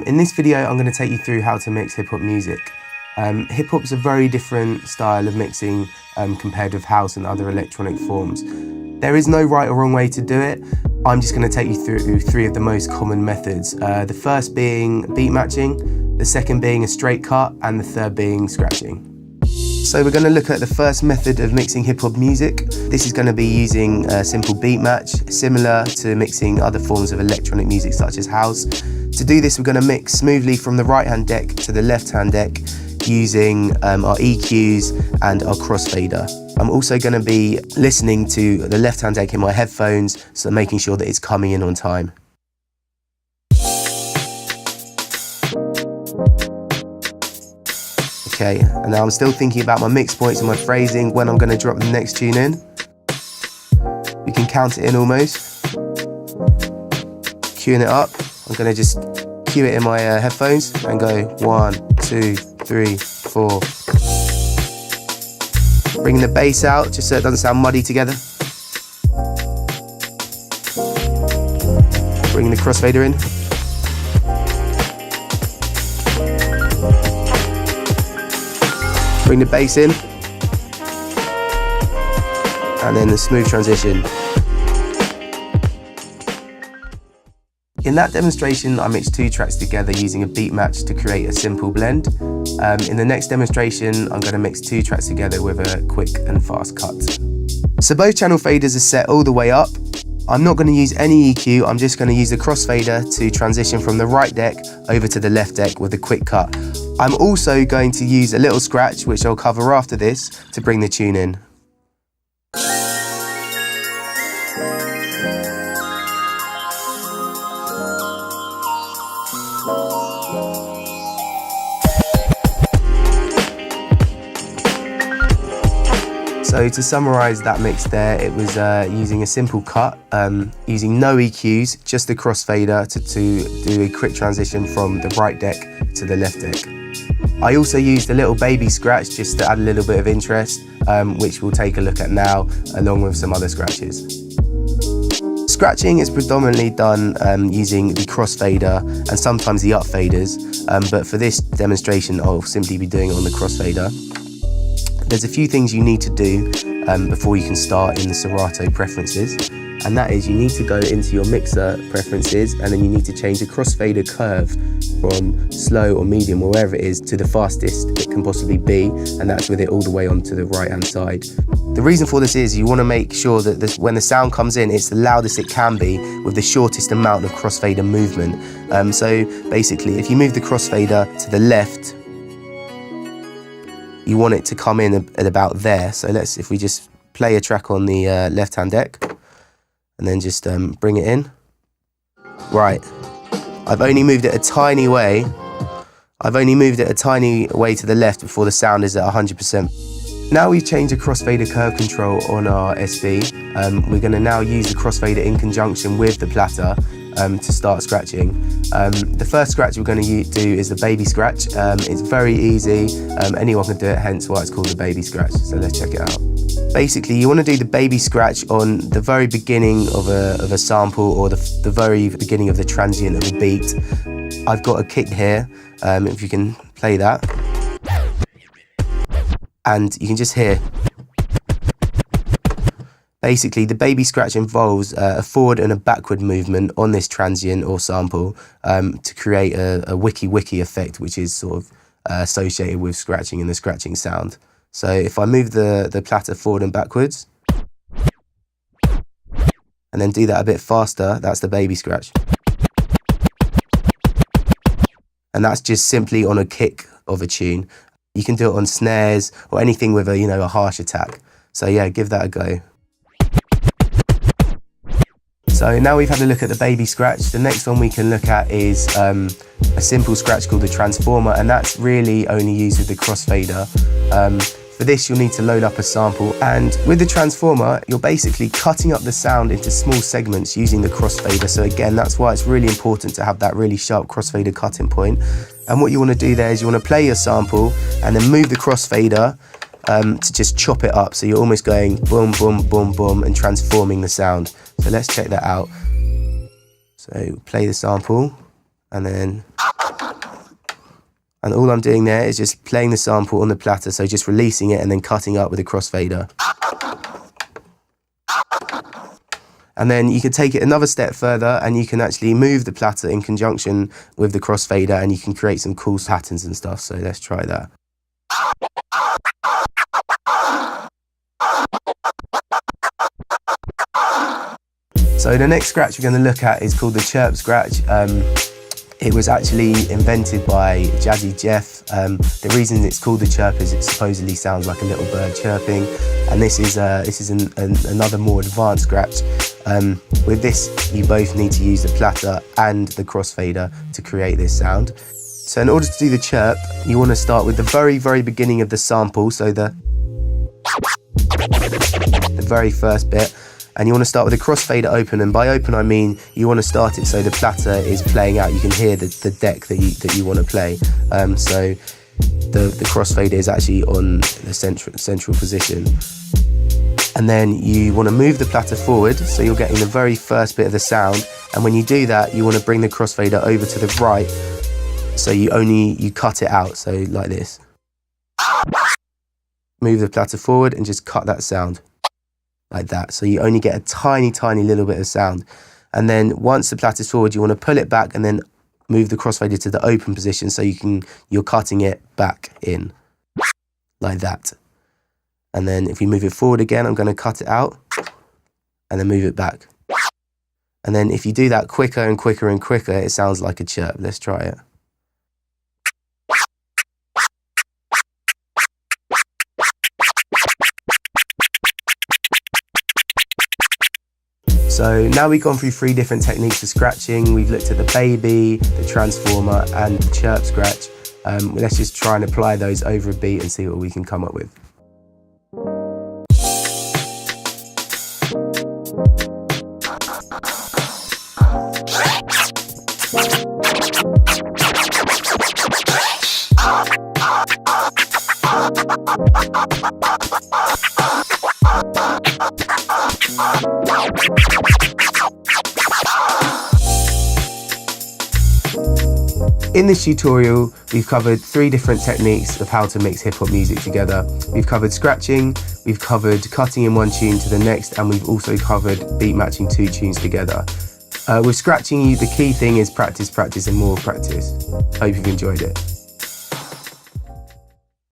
In this video, I'm going to take you through how to mix hip-hop music. Hip-hop is a very different style of mixing compared with house and other electronic forms. There is no right or wrong way to do it. I'm just going to take you through three of the most common methods. The first being beat matching, the second being a straight cut, and the third being scratching. So we're going to look at the first method of mixing hip-hop music. This is going to be using a simple beat match, similar to mixing other forms of electronic music such as house. To do this, we're going to mix smoothly from the right-hand deck to the left-hand deck using our EQs and our crossfader. I'm also going to be listening to the left-hand deck in my headphones, so making sure that it's coming in on time. Okay, and now I'm still thinking about my mix points and my phrasing when I'm going to drop the next tune in. We can count it in almost. Queuing it up. I'm going to just cue it in my headphones and go 1, 2, 3, 4. Bringing the bass out just so it doesn't sound muddy together. Bringing the crossfader in. Bring the bass in, and then the smooth transition. In that demonstration, I mixed two tracks together using a beat match to create a simple blend. In the next demonstration, I'm going to mix two tracks together with a quick and fast cut. So both channel faders are set all the way up. I'm not going to use any EQ, I'm just going to use the crossfader to transition from the right deck over to the left deck with a quick cut. I'm also going to use a little scratch, which I'll cover after this, to bring the tune in. So to summarise that mix there, it was using a simple cut, using no EQs, just the crossfader to do a quick transition from the right deck to the left deck. I also used a little baby scratch just to add a little bit of interest, which we'll take a look at now, along with some other scratches. Scratching is predominantly done using the crossfader and sometimes the up faders, but for this demonstration I'll simply be doing it on the crossfader. There's a few things you need to do before you can start in the Serato preferences, and that is you need to go into your mixer preferences and then you need to change the crossfader curve from slow or medium or wherever it is to the fastest it can possibly be, and that's with it all the way onto the right hand side. The reason for this is you want to make sure that when the sound comes in, it's the loudest it can be with the shortest amount of crossfader movement. So basically, if you move the crossfader to the left, you want it to come in at about there. So if we just play a track on the left hand deck and then just bring it in. Right, I've only moved it a tiny way. I've only moved it a tiny way to the left before the sound is at 100%. Now we've changed the crossfader curve control on our SB. We're going to now use the crossfader in conjunction with the platter to start scratching. The first scratch we're going to do is the baby scratch. It's very easy, anyone can do it, hence why it's called the baby scratch. So let's check it out. Basically, you want to do the baby scratch on the very beginning of a sample or the very beginning of the transient of a beat. I've got a kick here, if you can play that. And you can just hear. Basically, the baby scratch involves a forward and a backward movement on this transient or sample to create a wiki effect, which is sort of associated with scratching and the scratching sound. So if I move the platter forward and backwards, and then do that a bit faster, that's the baby scratch. And that's just simply on a kick of a tune. You can do it on snares or anything with a harsh attack. So yeah, give that a go. So now we've had a look at the baby scratch, the next one we can look at is a simple scratch called the transformer, and that's really only used with the crossfader. For this you'll need to load up a sample, and with the transformer you're basically cutting up the sound into small segments using the crossfader. So again, that's why it's really important to have that really sharp crossfader cutting point. And what you want to do there is you want to play your sample and then move the crossfader to just chop it up, so you're almost going boom, boom, boom, boom and transforming the sound. So let's check that out. So play the sample and then And all I'm doing there is just playing the sample on the platter, so just releasing it and then cutting up with a crossfader. And then you can take it another step further and you can actually move the platter in conjunction with the crossfader and you can create some cool patterns and stuff. So let's try that. So the next scratch we're going to look at is called the chirp scratch. It was actually invented by Jazzy Jeff. The reason it's called the chirp is it supposedly sounds like a little bird chirping, and this is another more advanced scratch. With this, you both need to use the platter and the crossfader to create this sound. So in order to do the chirp, you want to start with the very beginning of the sample, so the very first bit. And you want to start with the crossfader open, and by open I mean you want to start it so the platter is playing out. You can hear the deck that you want to play. So the crossfader is actually on the central position. And then you want to move the platter forward, so you're getting the very first bit of the sound. And when you do that, you want to bring the crossfader over to the right, so you cut it out, so like this. Move the platter forward and just cut that sound. Like that, so you only get a tiny little bit of sound. And then once the platter's forward, you want to pull it back and then move the crossfader to the open position, so you're cutting it back in like that. And then if you move it forward again, I'm going to cut it out and then move it back. And then if you do that quicker and quicker and quicker, it sounds like a chirp. Let's try it. So now we've gone through 3 different techniques for scratching. We've looked at the baby, the transformer and the chirp scratch. Let's just try and apply those over a beat and see what we can come up with. In this tutorial, we've covered 3 different techniques of how to mix hip-hop music together. We've covered scratching, we've covered cutting in one tune to the next, and we've also covered beat matching 2 tunes together. With scratching, the key thing is practice, and more practice. Hope you've enjoyed it.